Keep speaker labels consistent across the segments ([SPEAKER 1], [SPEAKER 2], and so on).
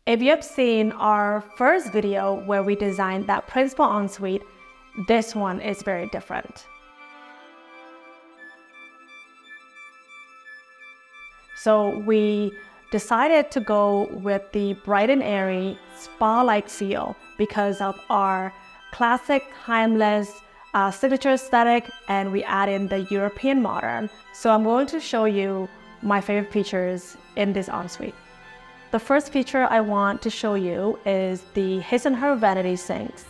[SPEAKER 1] If you have seen our first video where we designed that principal ensuite, this one is very different. So we decided to go with the bright and airy spa-like feel because of our classic, timeless signature aesthetic, and we add in the European modern. So I'm going to show you my favorite features in this ensuite. The first feature I want to show you is the his and her vanity sinks.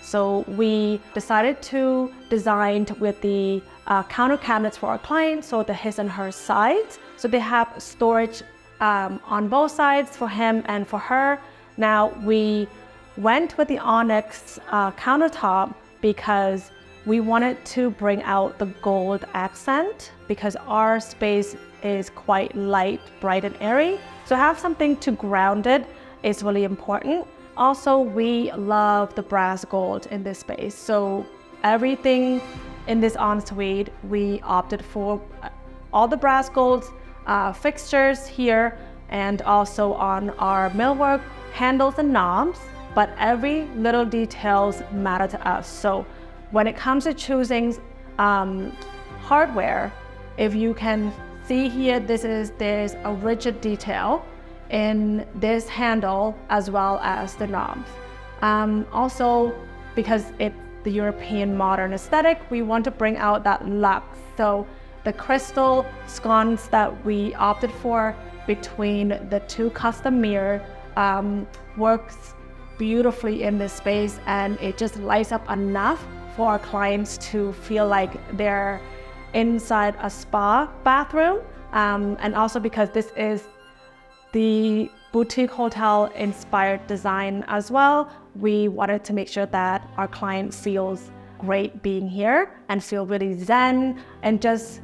[SPEAKER 1] So we decided to design with the counter cabinets for our clients, so the his and her sides. So they have storage on both sides for him and for her. Now we went with the onyx countertop because we wanted to bring out the gold accent because our space is quite light, bright and airy. So have something to ground it is really important. Also, we love the brass gold in this space. So everything in this ensuite, we opted for all the brass gold fixtures here and also on our millwork handles and knobs, but every little details matter to us. So when it comes to choosing hardware, if you can see here, there's a rigid detail in this handle as well as the knobs. Also, because it's the European modern aesthetic, we want to bring out that luxe. So the crystal sconce that we opted for between the two custom mirror works beautifully in this space, and it just lights up enough for our clients to feel like they're inside a spa bathroom. And also because this is the boutique hotel inspired design as well, we wanted to make sure that our client feels great being here and feel really zen and just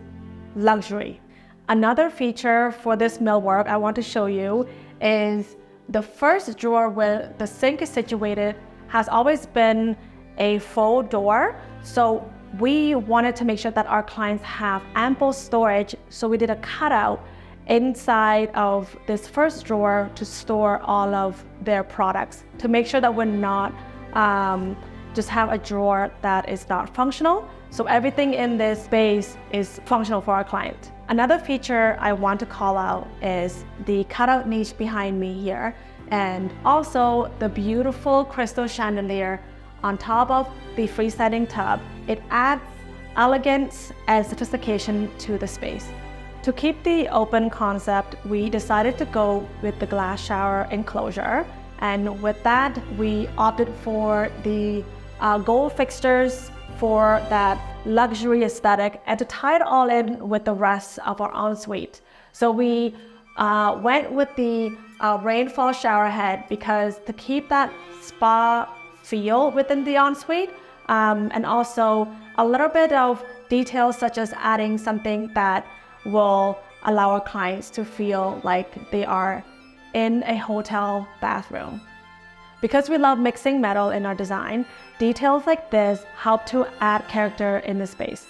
[SPEAKER 1] luxury. Another feature for this millwork I want to show you is the first drawer where the sink is situated has always been a faux door. So we wanted to make sure that our clients have ample storage. So we did a cutout inside of this first drawer to store all of their products to make sure that we're not just have a drawer that is not functional. So everything in this space is functional for our client. Another feature I want to call out is the cutout niche behind me here, and also the beautiful crystal chandelier on top of the freestanding tub. It adds elegance and sophistication to the space. To keep the open concept, we decided to go with the glass shower enclosure, and with that we opted for the gold fixtures for that luxury aesthetic and to tie it all in with the rest of our ensuite. So we went with the rainfall shower head because to keep that spa feel within the ensuite, and also a little bit of details such as adding something that will allow our clients to feel like they are in a hotel bathroom. Because we love mixing metal in our design, details like this help to add character in the space.